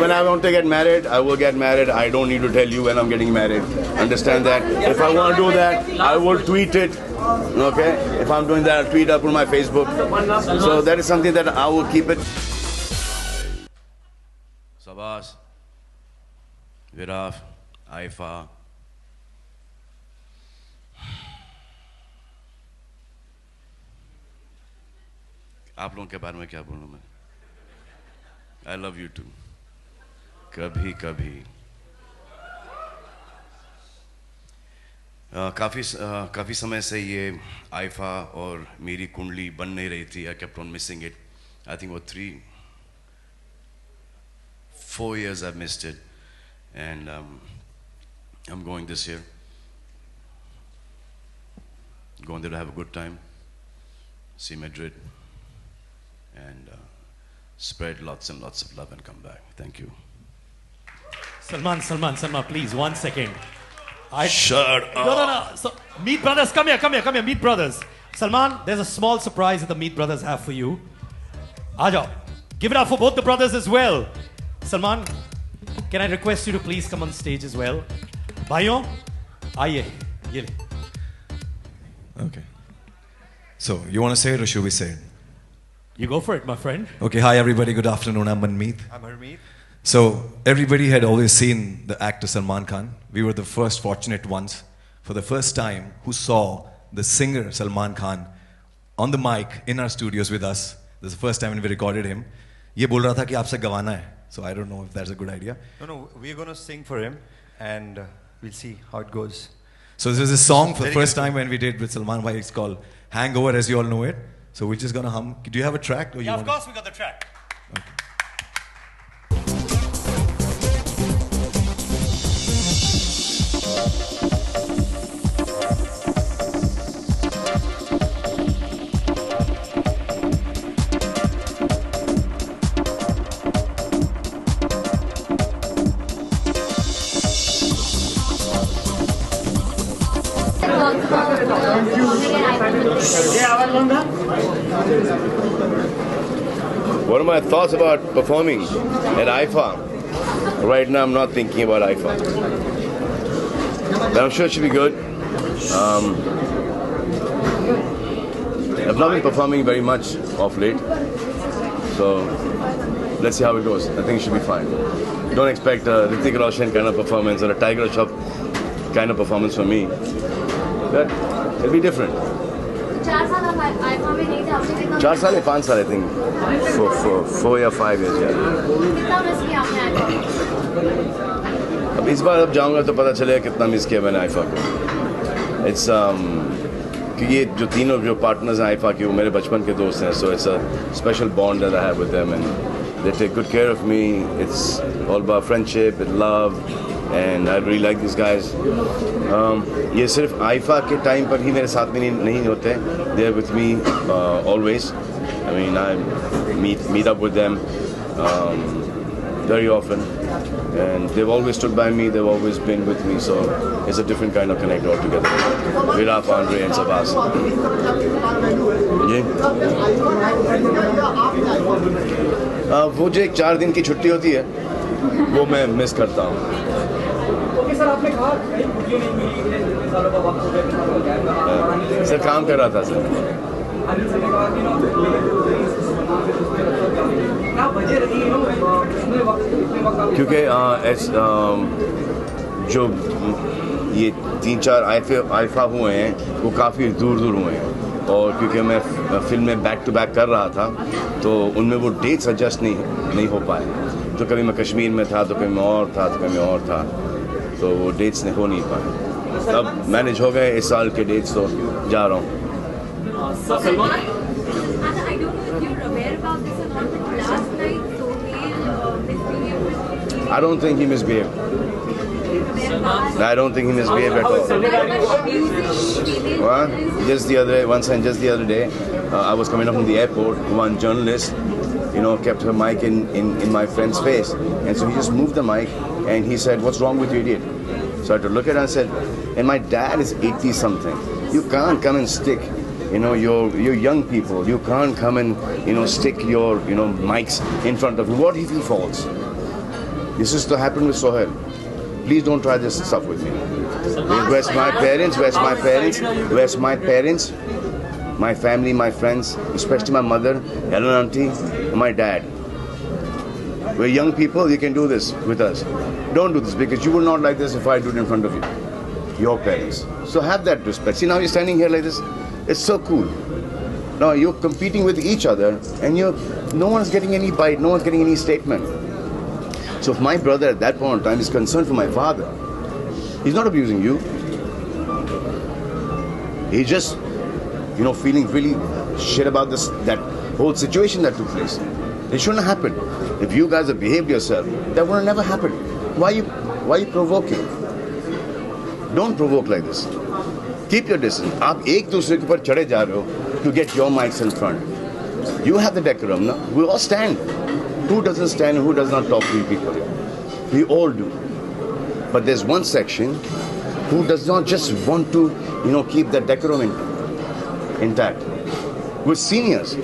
when I want to get married, I will get married. I don't need to tell you when I'm getting married. Understand that? If I want to do that, I will tweet it. Okay? If I'm doing that, I'll tweet up on my Facebook. So that is something that I will keep it. Sabas, Viraf, Aifa. आप लोगों के बारे में क्या बोलूं मैं? I love you too. कभी कभी काफ़ी समय से ये आइफा और मेरी कुंडली बन नहीं रही थी. I kept on missing it. I think about 4 years I've missed it, and I'm going this year. Going there to have a good time, see Madrid, and spread lots and lots of love and come back. Thank you. Salman, please, 1 second. Shut up. No. So, Meet Brothers, come here, Meet Brothers. Salman, there's a small surprise that the Meet Brothers have for you. Aaja, give it up for both the brothers as well. Salman, can I request you to please come on stage as well? Bhaiyon, aaiye. Ye. Okay. So, you want to say it or should we say it? You go for it, my friend. Okay, hi everybody, good afternoon, I'm Manmeet. I'm Harmeet. So, everybody had always seen the actor Salman Khan. We were the first fortunate ones, for the first time, who saw the singer Salman Khan on the mic in our studios with us. This is the first time when we recorded him. Ye bol raha tha ki aapse gawana hai. So, I don't know if that's a good idea. No, we're going to sing for him and we'll see how it goes. So, this is a song for the first time when we did with Salman Bhai. It's called Hangover, as you all know it. So we're just gonna hum. Do you have a track? Or yeah, of course we got the track. Okay. What are my thoughts about performing at IFA? Right now, I'm not thinking about IFA, but I'm sure it should be good. I've not been performing very much of late, so let's see how it goes. I think it should be fine. Don't expect a Hrithik Roshan kind of performance or a Tiger Shroff kind of performance from me, but it'll be different. 4 साल आप IIFA में नहीं थे, आपने कितना 4 साल या 5 साल, I think 4 या 5 years, yeah. कितना मिस किया आपने आइफा? अब इस बार अब जाऊंगा तो पता चलेगा कितना मिस किया मैंने आइफा को. It's कि ये जो तीनों जो पार्टनर्स हैं आइफा के, वो मेरे बचपन के दोस्त हैं. So it's a special bond that I have with them and they take good care of me. It's all about friendship and love. And I really like these guys. ये सिर्फ आइफा के टाइम पर ही मेरे साथ में नहीं होते. They are with me always. I mean, I meet up with them very often, and they've always stood by me. They've always been with me. So it's a different kind of connect altogether. Viraf, Andre, and Sabas. जी. वो जो एक 4 दिन की छुट्टी होती है, वो मैं मिस करता हूँ. सर काम कर रहा था सर. क्योंकि जो ये 3-4 आइफा हुए हैं वो काफ़ी दूर हुए हैं, और क्योंकि मैं फिल्म में बैक टू बैक कर रहा था तो उनमें वो डेट्स एडजस्ट नहीं हो पाए. तो कभी मैं कश्मीर में था, तो कभी मैं और था, तो कभी मैं और था, तो वो डेट्स हो नहीं पाए. अब मैनेज हो गए इस साल के डेट्स, तो जा रहा हूँ. I don't think he misbehaved. I don't think he misbehaved at all. Well, just the other day, I was coming up from the airport. One journalist, kept her mic in my friend's face, and so he just moved the mic and he said, "What's wrong with you, idiot?" So I had to look at her and said, "And my dad is 80 something. You can't come and stick, you're young people. You can't come and stick your mics in front of him. What if he falls?" This is to happen with Sohail. Please don't try this stuff with me. Where's my parents? Where's my parents? Where's my parents? My family, my friends, especially my mother, Helen auntie, and my dad. We're young people, you can do this with us. Don't do this because you will not like this if I do it in front of you. Your parents. So have that respect. See, now you're standing here like this. It's so cool. Now you're competing with each other and no one's getting any bite, no one's getting any statement. So if my brother at that point in time is concerned for my father, he's not abusing you. He's just, feeling really shit about that whole situation that took place. It shouldn't have happened. If you guys have behaved yourself, that would have never happened. Why are you provoking? Don't provoke like this. Keep your distance. आप एक दूसरे के ऊपर चढ़े जा रहे हो to get your mics in front. You have the decorum, no? We all stand. Who doesn't stand? Who does not talk to people? We all do. But there's one section who does not just want to, keep that decorum intact. We're seniors.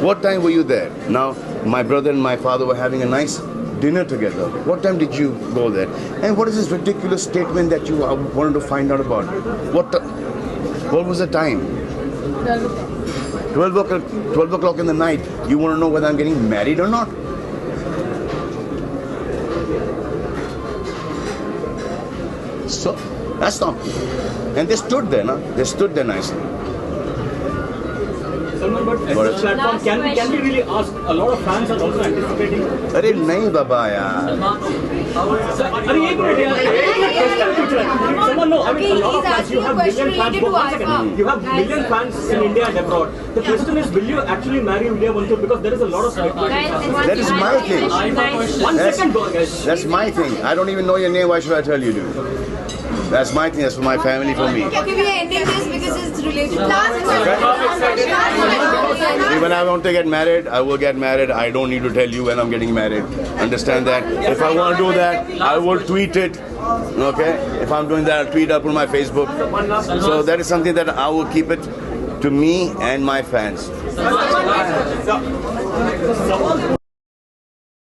What time were you there? Now, my brother and my father were having a nice dinner together. What time did you go there? And what is this ridiculous statement that you wanted to find out about? What was the time? 12 o'clock in the night. You want to know whether I'm getting married or not? So, that's not. And they stood there, no? They stood there nicely. Salman, but at this platform, can we really ask? A lot of fans are also anticipating. अरे नहीं बाबा यार. अरे एक minute यार. Salman, no. I mean, a lot of fans. You have million fans. You have million fans in India and abroad. The question is, will you actually marry Vidya Vantur? Because there is a lot of speculation. That is my thing. 1 second, guys. That's my thing. I don't even know your name. Why should I tell you, dude? That's my thing. That's for my family, for me. Can we end this because it's related to See, when I want to get married, I will get married. I don't need to tell you when I'm getting married. Understand that? If I want to do that, I will tweet it. Okay? If I'm doing that, I'll tweet up on my Facebook. So that is something that I will keep it to me and my fans.